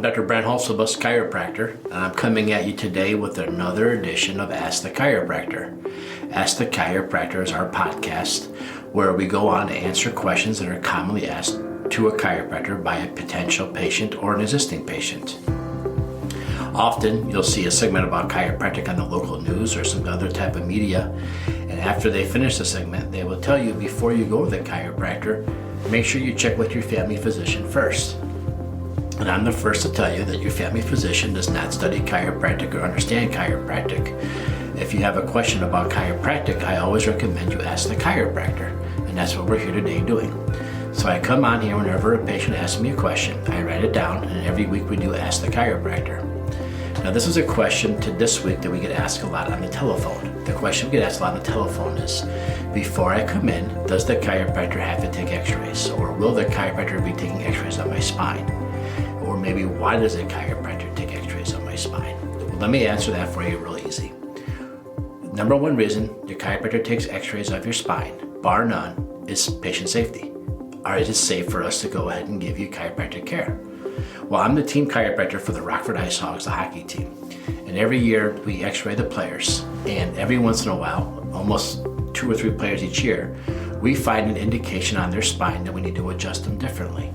Dr. Hulsebus, Chiropractor, and I'm coming at you today with another edition of Ask the Chiropractor. Ask the Chiropractor is our podcast where we go on to answer questions that are commonly asked to a chiropractor by a potential patient or an existing patient. Often you'll see a segment about chiropractic on the local news or some other type of media, and after they finish the segment, they will tell you before you go to the chiropractor, make sure you check with your family physician first. And I'm the first to tell you that your family physician does not study chiropractic or understand chiropractic. If you have a question about chiropractic, I always recommend you ask the chiropractor, and that's what we're here today doing. So I come on here whenever a patient asks me a question, I write it down, and every week we do Ask the Chiropractor. Now this is a question to this week that we get asked a lot on the telephone. The question we get asked a lot on the telephone is, before I come in, does the chiropractor have to take x-rays? Or will the chiropractor be taking x-rays on my spine? Or maybe why does a chiropractor take x-rays on my spine? Well, let me answer that for you real easy. Number one reason the chiropractor takes x-rays of your spine, bar none, is patient safety. Is it safe for us to go ahead and give you chiropractic care? Well, I'm the team chiropractor for the Rockford Ice Hogs, the hockey team. And every year we x-ray the players. And every once in a while, almost 2 or 3 players each year, we find an indication on their spine that we need to adjust them differently.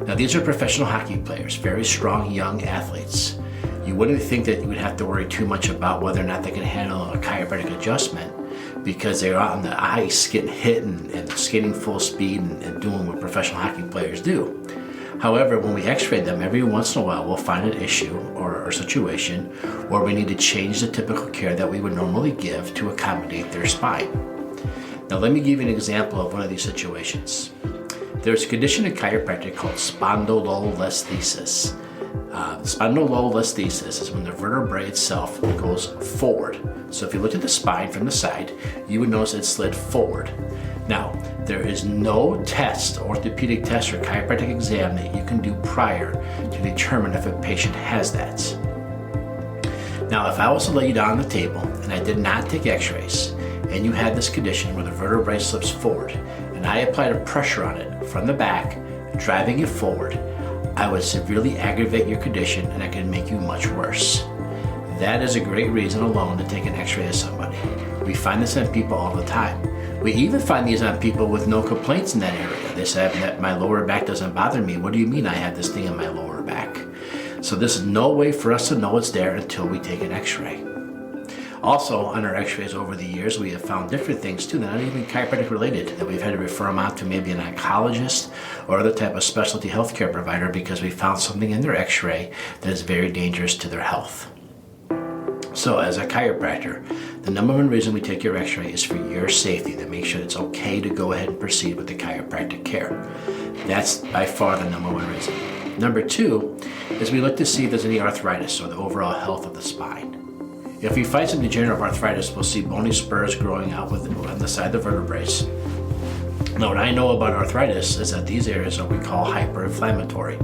Now, these are professional hockey players, very strong young athletes. You wouldn't think that you would have to worry too much about whether or not they can handle a chiropractic adjustment because they're out on the ice getting hit and skating full speed and doing what professional hockey players do. However, when we x-ray them, every once in a while we'll find an issue or a situation where we need to change the typical care that we would normally give to accommodate their spine. Now, let me give you an example of one of these situations. There's a condition in chiropractic called spondylolisthesis. Spondylolisthesis is when the vertebrae itself goes forward. So if you look at the spine from the side, you would notice it slid forward. Now, there is no test, orthopedic test or chiropractic exam that you can do prior to determine if a patient has that. Now, if I was to lay you down on the table and I did not take x-rays and you had this condition where the vertebrae slips forward and I applied a pressure on it from the back, driving it forward, I would severely aggravate your condition and I could make you much worse. That is a great reason alone to take an x-ray of somebody. We find this on people all the time. We even find these on people with no complaints in that area. They say that my lower back doesn't bother me. What do you mean I have this thing in my lower back? So there's no way for us to know it's there until we take an x-ray. Also, on our x-rays over the years, we have found different things too, that are not even chiropractic related, that we've had to refer them out to maybe an oncologist or other type of specialty healthcare provider because we found something in their x-ray that is very dangerous to their health. So as a chiropractor, the number one reason we take your x-ray is for your safety, to make sure it's okay to go ahead and proceed with the chiropractic care. That's by far the number one reason. Number two is we look to see if there's any arthritis or the overall health of the spine. If we find some degenerative arthritis, we'll see bony spurs growing out on the side of the vertebrae. Now, what I know about arthritis is that these areas are what we call hyperinflammatory,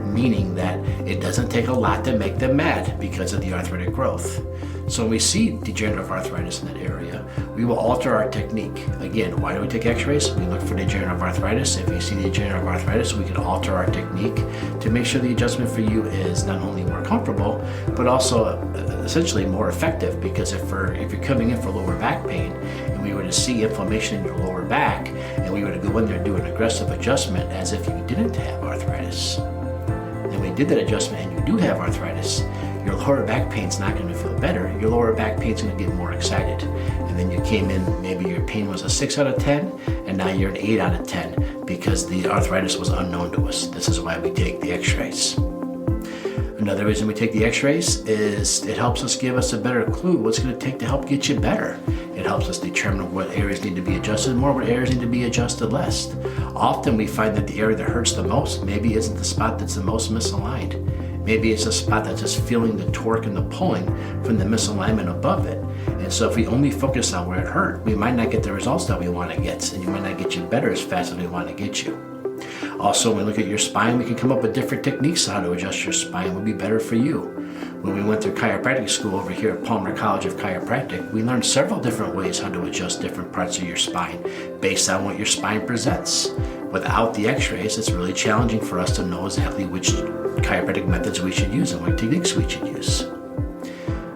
meaning that it doesn't take a lot to make them mad because of the arthritic growth. So when we see degenerative arthritis in that area, we will alter our technique. Again, why do we take x-rays? We look for degenerative arthritis. If we see degenerative arthritis, we can alter our technique to make sure the adjustment for you is not only more comfortable, but also essentially more effective, because if you're coming in for lower back pain and we were to see inflammation in your lower back and we were to go in there and do an aggressive adjustment as if you didn't have arthritis, and we did that adjustment and you do have arthritis, your lower back pain's not going to feel better. Your lower back pain's going to get more excited. And then you came in, maybe your pain was a 6 out of 10, and now you're an 8 out of 10 because the arthritis was unknown to us. This is why we take the x-rays. Another reason we take the x-rays is it helps us give us a better clue what's going to take to help get you better. It helps us determine what areas need to be adjusted more, what areas need to be adjusted less. Often we find that the area that hurts the most maybe isn't the spot that's the most misaligned. Maybe it's a spot that's just feeling the torque and the pulling from the misalignment above it. And so if we only focus on where it hurt, we might not get the results that we want to get, and you might not get you better as fast as we want to get you. Also, when we look at your spine, we can come up with different techniques on how to adjust your spine would be better for you. When we went through chiropractic school over here at Palmer College of Chiropractic, we learned several different ways how to adjust different parts of your spine based on what your spine presents. Without the x-rays, it's really challenging for us to know exactly which chiropractic methods we should use and what techniques we should use.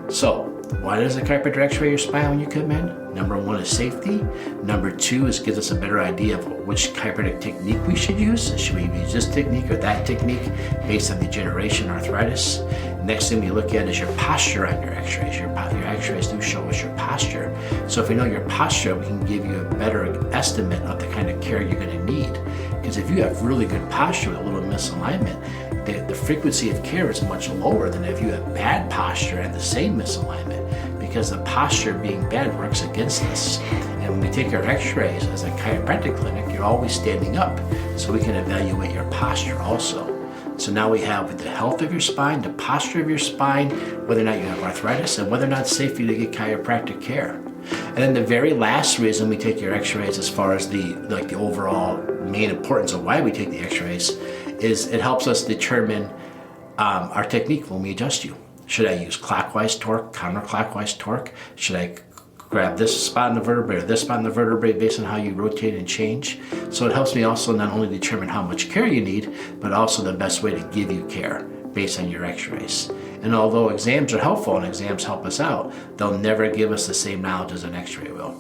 So, why does a chiropractor x-ray your spine when you come in? Number one is safety. Number two is gives us a better idea of which chiropractic technique we should use. Should we use this technique or that technique based on degeneration, arthritis? Next thing we look at is your posture on your x-rays. Your x-rays do show us your posture. So if we know your posture, we can give you a better estimate of the kind of care you're going to need. Because if you have really good posture with a little misalignment, the frequency of care is much lower than if you have bad posture and the same misalignment, because the posture being bad works against us. And when we take our x-rays as a chiropractic clinic, you're always standing up, so we can evaluate your posture also. So now we have the health of your spine, the posture of your spine, whether or not you have arthritis, and whether or not it's safe for you to get chiropractic care. And then the very last reason we take your x-rays, as far as the overall main importance of why we take the x-rays, is it helps us determine our technique when we adjust you. Should I use clockwise torque, counterclockwise torque? Should I grab this spot in the vertebrae or this spot in the vertebrae based on how you rotate and change? So it helps me also not only determine how much care you need, but also the best way to give you care based on your x-rays. And although exams are helpful and exams help us out, they'll never give us the same knowledge as an x-ray will.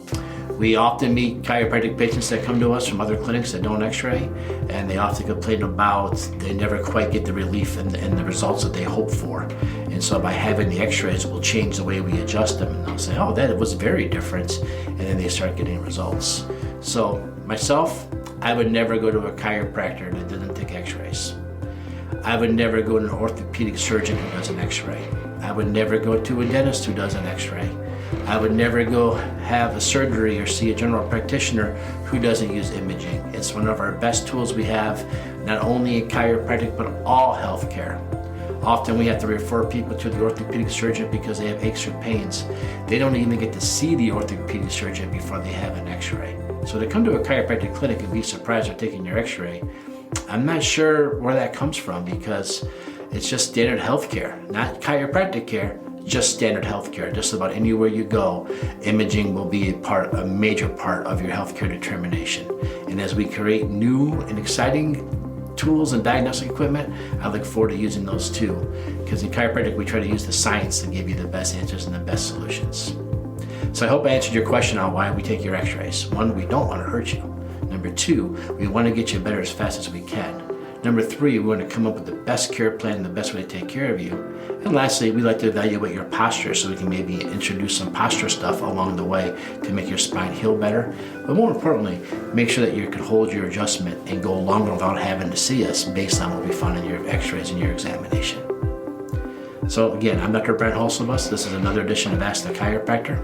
We often meet chiropractic patients that come to us from other clinics that don't x-ray, and they often complain about they never quite get the relief and the results that they hope for. And so by having the x-rays, we'll change the way we adjust them, and they'll say, oh, that was very different, and then they start getting results. So myself, I would never go to a chiropractor that didn't take x-rays. I would never go to an orthopedic surgeon who does an x-ray. I would never go to a dentist who does an x-ray. I would never go have a surgery or see a general practitioner who doesn't use imaging. It's one of our best tools we have, not only in chiropractic, but all healthcare. Often we have to refer people to the orthopedic surgeon because they have aches or pains. They don't even get to see the orthopedic surgeon before they have an x-ray. So to come to a chiropractic clinic and be surprised they're taking your x-ray, I'm not sure where that comes from, because it's just standard healthcare, not chiropractic care, just standard healthcare. Just about anywhere you go, imaging will be a major part of your healthcare determination. And as we create new and exciting tools and diagnostic equipment, I look forward to using those too. Because in chiropractic, we try to use the science to give you the best answers and the best solutions. So I hope I answered your question on why we take your x-rays. One, we don't want to hurt you. Number two, we want to get you better as fast as we can. Number three, we want to come up with the best care plan and the best way to take care of you. And lastly, we like to evaluate your posture so we can maybe introduce some posture stuff along the way to make your spine heal better. But more importantly, make sure that you can hold your adjustment and go longer without having to see us based on what we found in your x-rays and your examination. So again, I'm Dr. Hulsebus. This is another edition of Ask the Chiropractor.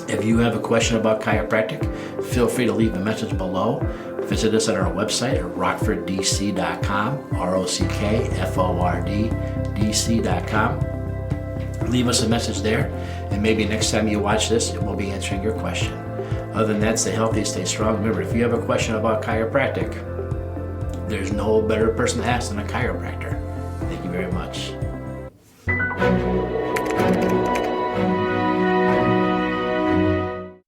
If you have a question about chiropractic, feel free to leave a message below. Visit us at our website at rockforddc.com, rockforddc.com. Leave us a message there, and maybe next time you watch this, we'll be answering your question. Other than that, stay healthy, stay strong. Remember, if you have a question about chiropractic, there's no better person to ask than a chiropractor. Thank you very much.